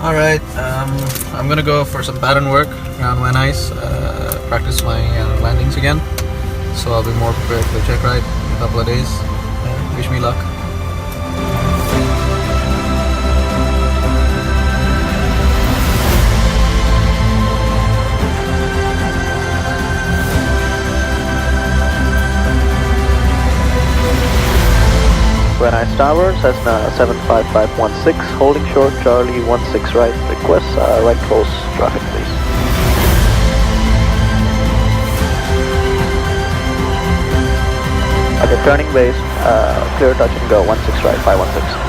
Alright, I'm gonna go for some pattern work around Van Nuys, practice my landings again. So I'll be more prepared for the check ride in a couple of days. Wish me luck. Van Nuys Tower, Cessna 75516, holding short, Charlie 16 right, request right close traffic please. Okay, turning base, clear touch and go, 16 right, 516.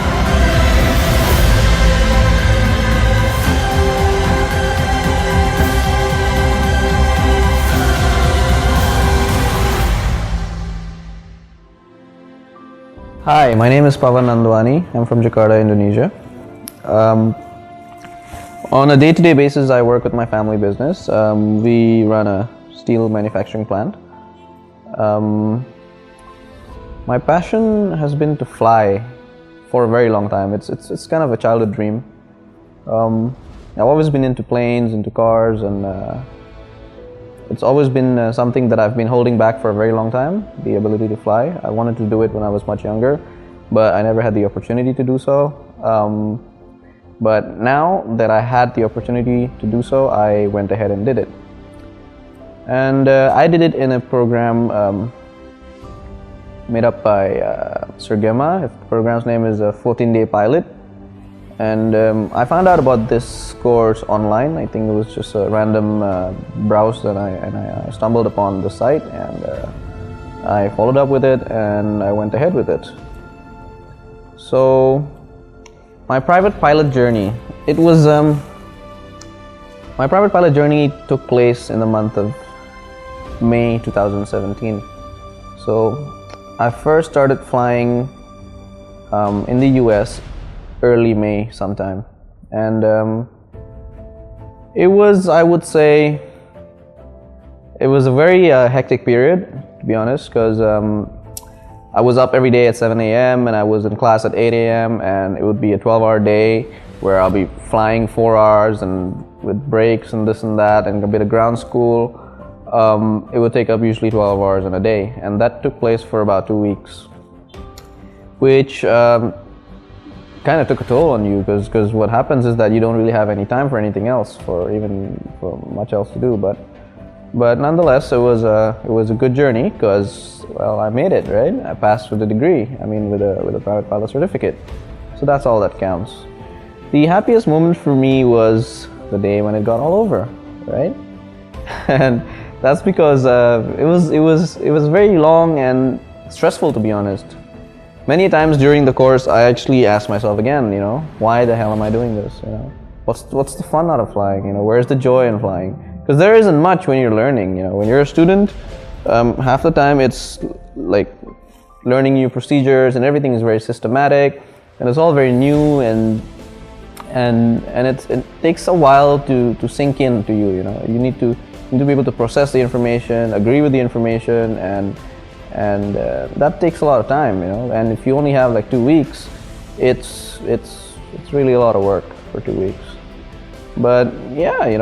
Hi, my name is Pawan Nandwani. I'm from Jakarta, Indonesia. On a day-to-day basis, I work with my family business. We run a steel manufacturing plant. My passion has been to fly for a very long time. It's kind of a childhood dream. I've always been into planes, into cars, and it's always been something that I've been holding back for a very long time, the ability to fly. I wanted to do it when I was much younger, but I never had the opportunity to do so. But now that I had the opportunity to do so, I went ahead and did it. And I did it in a program made up by Sir Gemma. The program's name is 14-Day Pilot. And I found out about this course online. I think it was just a random browse that I stumbled upon the site, and I followed up with it and I went ahead with it. So my private pilot journey, my private pilot journey took place in the month of May 2017. So I first started flying in the US early May sometime, and it was, I would say, it was a very hectic period, to be honest, because I was up every day at 7 a.m. and I was in class at 8 a.m. and it would be a 12-hour day where I'll be flying 4 hours and with breaks and this and that and a bit of ground school. It would take up usually 12 hours in a day, and that took place for about 2 weeks, which kind of took a toll on you, because what happens is that you don't really have any time for anything else, for much else to do. But nonetheless, it was a good journey, because, well, I made it, right? I passed with a degree. I mean, with a private pilot certificate. So that's all that counts. The happiest moment for me was the day when it got all over, right? And that's because it was very long and stressful, to be honest. Many times during the course, I actually asked myself again, why the hell am I doing this? What's the fun out of flying? Where's the joy in flying? Because there isn't much when you're learning. When you're a student, half the time it's like learning new procedures, and everything is very systematic, and it's all very new, and it takes a while to sink in to you. You need to be able to process the information, agree with the information, and that takes a lot of time, and if you only have like 2 weeks, it's really a lot of work for 2 weeks. But yeah, I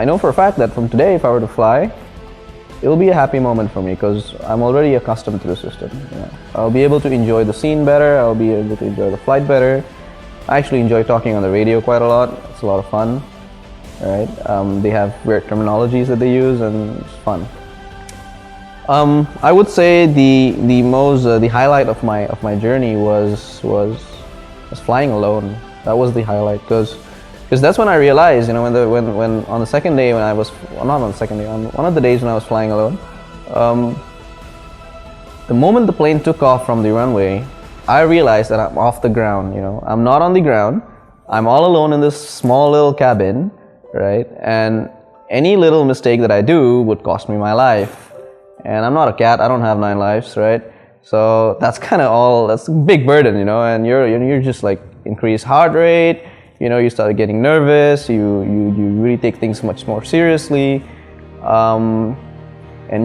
know for a fact that from today, if I were to fly, it'll be a happy moment for me, because I'm already accustomed to the system. I'll be able to enjoy the scene better, I'll be able to enjoy the flight better. I actually enjoy talking on the radio quite a lot. It's a lot of fun, right? They have weird terminologies that they use, and it's fun. I would say the highlight of my journey was flying alone. That was the highlight, because that's when I realized, when on the second day, when I was, well, not on the second day, on one of the days when I was flying alone, the moment the plane took off from the runway, I realized that I'm off the ground. I'm not on the ground. I'm all alone in this small little cabin, right? And any little mistake that I do would cost me my life. And I'm not a cat, I don't have 9 lives, right? So that's kind of that's a big burden, and you're just like increased heart rate, you start getting nervous, you really take things much more seriously. And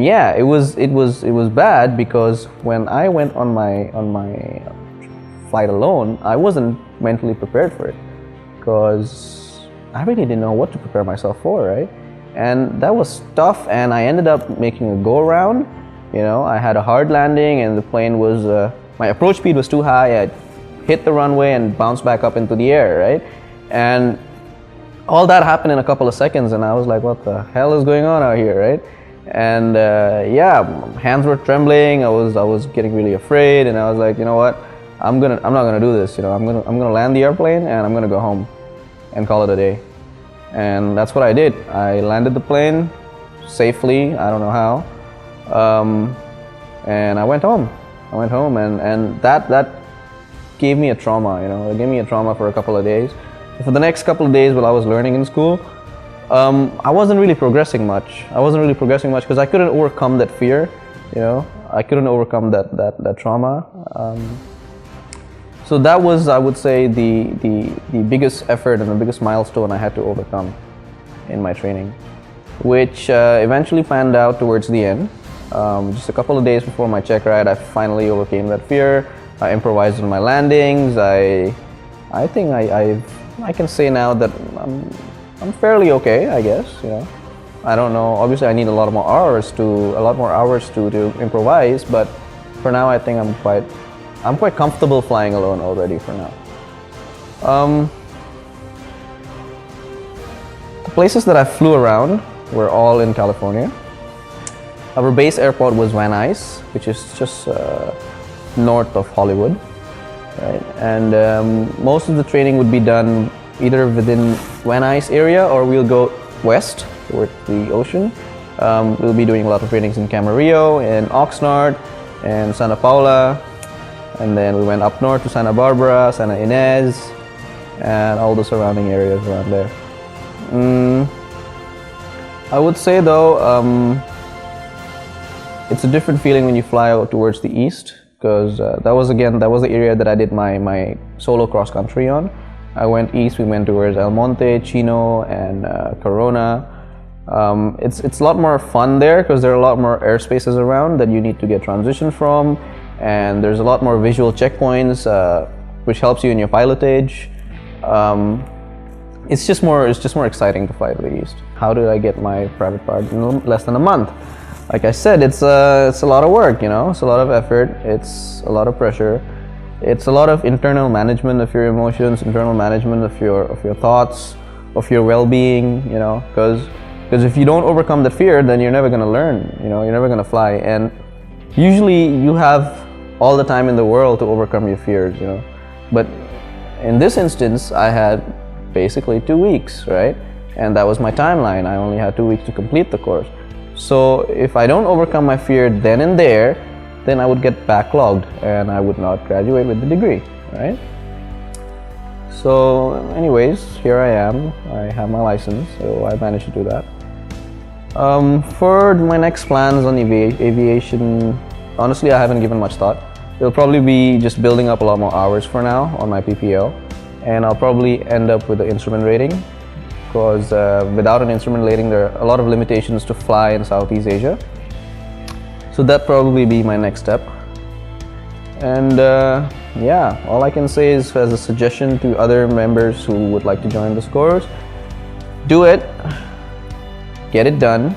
yeah, it was bad, because when I went on my flight alone, I wasn't mentally prepared for it. because I really didn't know what to prepare myself for, right? And that was tough, and I ended up making a go-around. You know, I had a hard landing, and the plane was, my approach speed was too high. I hit the runway and bounced back up into the air, right? And all that happened in a couple of seconds, and I was like, what the hell is going on out here, right? And yeah, hands were trembling. I was getting really afraid, and I was like, you know what? I'm not gonna do this. You know, I'm gonna land the airplane, and I'm gonna go home and call it a day. And that's what I did. I landed the plane safely. I don't know how. And I went home. And that gave me a trauma. You know, it gave me a trauma for a couple of days. For the next couple of days while I was learning in school, I wasn't really progressing much. Because I couldn't overcome that fear. You know, I couldn't overcome that trauma. So that was, I would say, the biggest effort and the biggest milestone I had to overcome in my training, which eventually panned out towards the end. Just a couple of days before my check ride, I finally overcame that fear. I improvised on my landings. I think I can say now that I'm fairly okay, I guess. You know, I don't know. Obviously, I need a lot more hours to improvise. But for now, I think I'm quite comfortable flying alone already for now. The places that I flew around were all in California. Our base airport was Van Nuys, which is just north of Hollywood, right? And most of the training would be done either within Van Nuys area, or we'll go west toward the ocean. We'll be doing a lot of trainings in Camarillo, in Oxnard, and Santa Paula. And then we went up north to Santa Barbara, Santa Ynez, and all the surrounding areas around there. I would say though, it's a different feeling when you fly out towards the east, because that was the area that I did my solo cross country on. I went east. We went towards El Monte, Chino, and Corona. It's a lot more fun there because there are a lot more airspaces around that you need to get transition from. And there's a lot more visual checkpoints, which helps you in your pilotage. It's just more exciting to fly to the east. How did I get my private part in less than a month? Like I said, it's a lot of work. You know, it's a lot of effort. It's a lot of pressure. It's a lot of internal management of your emotions, internal management of your thoughts, of your well-being. You know, because if you don't overcome the fear, then you're never gonna learn. You know, you're never gonna fly. And usually you have all the time in the world to overcome your fears, you know. But in this instance, I had basically 2 weeks, right? And that was my timeline. I only had 2 weeks to complete the course. So if I don't overcome my fear then and there, then I would get backlogged and I would not graduate with the degree, right? So anyways, here I am. I have my license, so I managed to do that. For my next plans on aviation, honestly, I haven't given much thought. It'll probably be just building up a lot more hours for now on my PPL, and I'll probably end up with the instrument rating, because without an instrument rating, there are a lot of limitations to fly in Southeast Asia. So that'd probably be my next step. And yeah, all I can say is, as a suggestion to other members who would like to join this course, do it, get it done,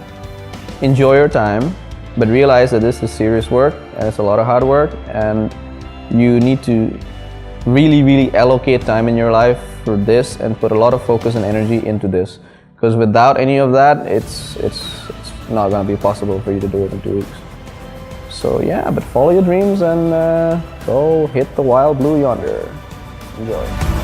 enjoy your time. But realize that this is serious work and it's a lot of hard work, and you need to really allocate time in your life for this and put a lot of focus and energy into this, because without any of that, it's not going to be possible for you to do it in 2 weeks. So yeah, but follow your dreams and go hit the wild blue yonder. Enjoy.